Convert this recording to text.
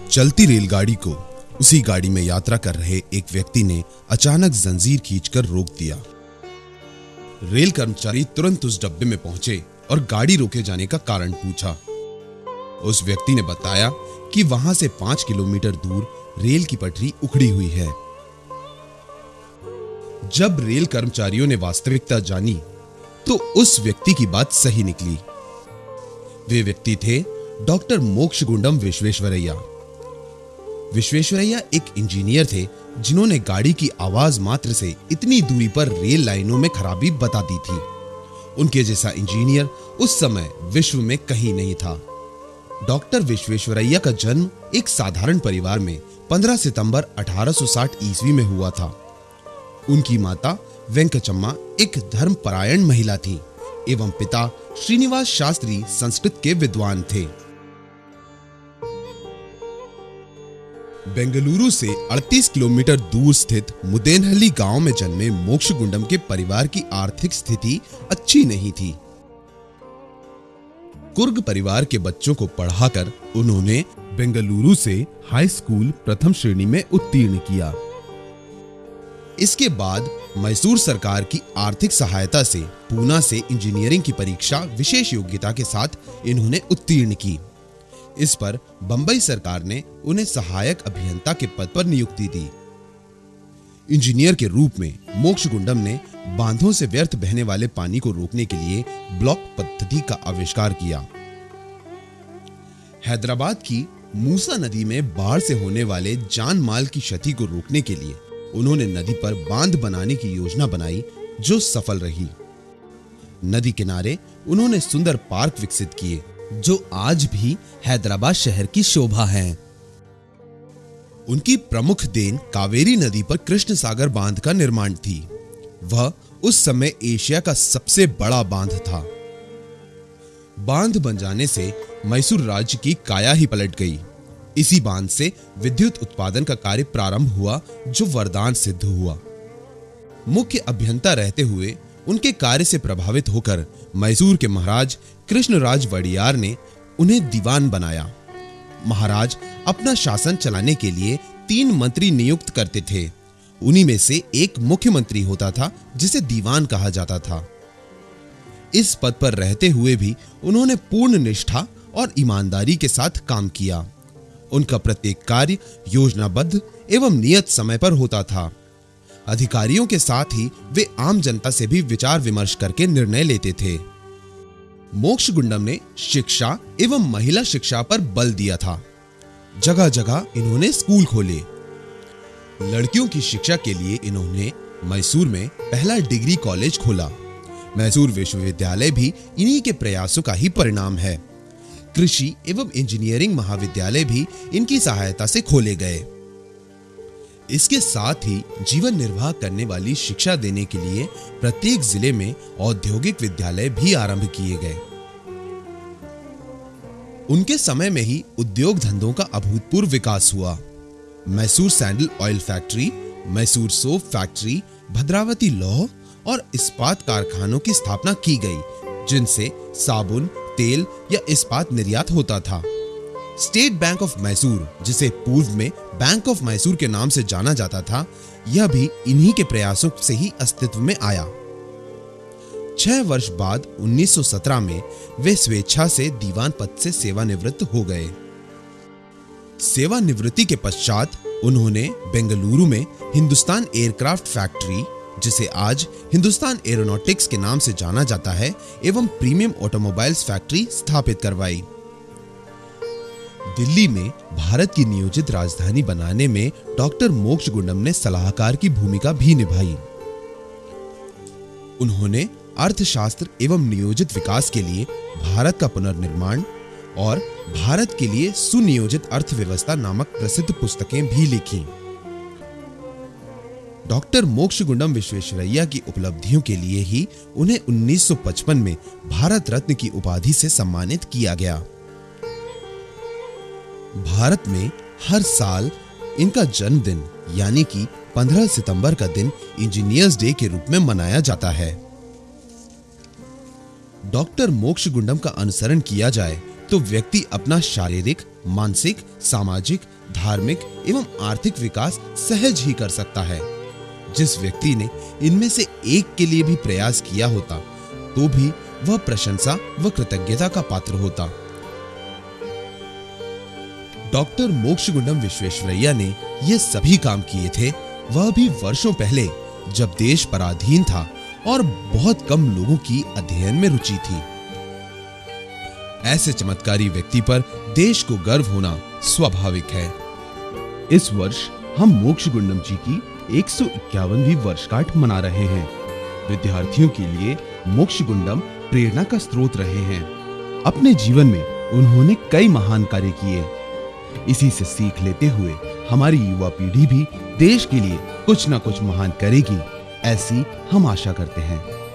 चलती रेलगाड़ी को उसी गाड़ी में यात्रा कर रहे एक व्यक्ति ने अचानक जंजीर खींचकर रोक दिया। रेल कर्मचारी तुरंत उस डब्बे में पहुंचे और गाड़ी रोके जाने का कारण पूछा। उस व्यक्ति ने बताया कि वहां से 5 किलोमीटर दूर रेल की पटरी उखड़ी हुई है। जब रेल कर्मचारियों ने वास्तविकता जानी तो उस व्यक्ति की बात सही निकली। वे व्यक्ति थे डॉक्टर मोक्षगुंडम विश्वेश्वरैया। विश्वेश्वरैया एक इंजीनियर थे जिन्होंने गाड़ी की आवाज मात्र से इतनी दूरी पर रेल लाइनों में खराबी बता दी थी। उनके जैसा इंजीनियर उस समय विश्व में कहीं नहीं था। डॉक्टर विश्वेश्वरैया का जन्म एक साधारण परिवार में 15 सितंबर 1860 ईस्वी में हुआ था। उनकी माता वेंकचम्मा एक धर्मपरायण महिला थी एवं पिता श्रीनिवास शास्त्री संस्कृत के विद्वान थे। बेंगलुरु से 38 किलोमीटर दूर स्थित मुदेनहल्ली गांव में जन्मे मोक्षगुंडम के परिवार की आर्थिक स्थिति अच्छी नहीं थी। कुर्ग परिवार के बच्चों को पढ़ाकर उन्होंने बेंगलुरु से हाई स्कूल प्रथम श्रेणी में उत्तीर्ण किया। इसके बाद मैसूर सरकार की आर्थिक सहायता से पूना से इंजीनियरिंग की परीक्षा विशेष योग्यता के साथ इन्होंने उत्तीर्ण की। इस पर बंबई सरकार ने उन्हें सहायक अभियंता के पद पर नियुक्ति दी। इंजीनियर के रूप में मोक्षगुंडम ने बांधों से व्यर्थ बहने वाले पानी को रोकने के लिए ब्लॉक पद्धति का आविष्कार किया। हैदराबाद की मूसा नदी में बाढ़ से होने वाले जान माल की क्षति को रोकने के लिए उन्होंने नदी पर बांध बनाने की योजना बनाई जो सफल रही। नदी किनारे उन्होंने सुंदर पार्क विकसित किए जो आज भी हैदराबाद शहर की शोभा है। उनकी प्रमुख देन कावेरी नदी पर कृष्ण सागर बांध का निर्माण थी। वह उस समय एशिया का सबसे बड़ा बांध था। बांध बन जाने से मैसूर राज्य की काया ही पलट गई। इसी बांध से विद्युत उत्पादन का कार्य प्रारंभ हुआ जो वरदान सिद्ध हुआ। मुख्य अभियंता रहते हुए उनके कार्य से प्रभावित होकर मैसूर के महाराज कृष्णराज वडियार ने उन्हें दीवान बनाया। महाराज अपना शासन चलाने के लिए 3 मंत्री नियुक्त करते थे। उन्हीं में से एक मुख्यमंत्री होता था जिसे दीवान कहा जाता था। इस पद पर रहते हुए भी उन्होंने पूर्ण निष्ठा और ईमानदारी के साथ काम किया। उनका प्रत्येक कार्य योजनाबद्ध एवं नियत समय पर होता था। अधिकारियों के साथ ही वे आम जनता से भी विचार विमर्श करके निर्णय लेते थे। मोक्षगुंडम ने शिक्षा एवं महिला शिक्षा पर बल दिया था। जगह जगह इन्होंने स्कूल खोले। लड़कियों की शिक्षा के लिए इन्होंने मैसूर में पहला डिग्री कॉलेज खोला। मैसूर विश्वविद्यालय भी इन्हीं के प्रयासों का ही परिणाम है। कृषि एवं इंजीनियरिंग महाविद्यालय भी इनकी सहायता से खोले गए। इसके साथ ही जीवन निर्वाह करने वाली शिक्षा देने के लिए प्रत्येक जिले में औद्योगिक विद्यालय भी आरंभ किए गए। उनके समय में ही उद्योग धंधों का अभूतपूर्व विकास हुआ। Mysore sandal oil factory, Mysore soap factory, Bhadravati लौह और इस्पात कारखानों की स्थापना की गई जिनसे साबुन, तेल या इस्पात निर्यात होता था। स्टेट बैंक ऑफ मैसूर, जिसे पूर्व में बैंक ऑफ मैसूर के नाम से जाना जाता था, यह भी इन्हीं के प्रयासों से ही अस्तित्व में आया। 6 वर्ष बाद 1917 में वे स्वेच्छा से दीवान पद से सेवानिवृत्त हो गए। सेवानिवृत्ति के पश्चात उन्होंने बेंगलुरु में हिंदुस्तान एयरक्राफ्ट फैक्ट्री, जिसे आज हिंदुस्तान एरोनॉटिक्स के नाम से जाना जाता है, एवं प्रीमियम ऑटोमोबाइल्स फैक्ट्री स्थापित करवाई। दिल्ली में भारत की नियोजित राजधानी बनाने में डॉक्टर मोक्षगुंडम ने सलाहकार की भूमिका भी निभाई। उन्होंने अर्थशास्त्र एवं नियोजित विकास के लिए भारत का पुनर्निर्माण और भारत के लिए सुनियोजित अर्थव्यवस्था नामक प्रसिद्ध पुस्तकें भी लिखी। डॉक्टर मोक्षगुंडम विश्वेश्वरैया की उपलब्धियों के लिए ही उन्हें 1955 में भारत रत्न की उपाधि से सम्मानित किया गया। भारत में हर साल इनका जन्मदिन यानी कि 15 सितंबर का दिन इंजीनियर्स डे के रूप में मनाया जाता है। डॉक्टर मोक्षगुंडम का अनुसरण किया जाए तो व्यक्ति अपना शारीरिक, मानसिक, सामाजिक, धार्मिक एवं आर्थिक विकास सहज ही कर सकता है। जिस व्यक्ति ने इनमें से एक के लिए भी प्रयास किया होता तो भी वह प्रशंसा व कृतज्ञता का पात्र होता। डॉक्टर मोक्षगुंडम विश्वेश्वरैया ने ये सभी काम किए थे, वह भी वर्षों पहले, जब देश पराधीन था और बहुत कम लोगों की अध्ययन में रुचि थी। ऐसे चमत्कारी व्यक्ति पर देश को गर्व होना स्वाभाविक है। इस वर्ष हम मोक्षगुंडम जी की 151वीं वर्षगांठ मना रहे हैं। विद्यार्थियों के लिए मोक्षगुंडम प्रेरणा का स्रोत रहे हैं। अपने जीवन में उन्होंने कई महान कार्य किए। इसी से सीख लेते हुए हमारी युवा पीढ़ी भी देश के लिए कुछ न कुछ महान करेगी, ऐसी हम आशा करते हैं।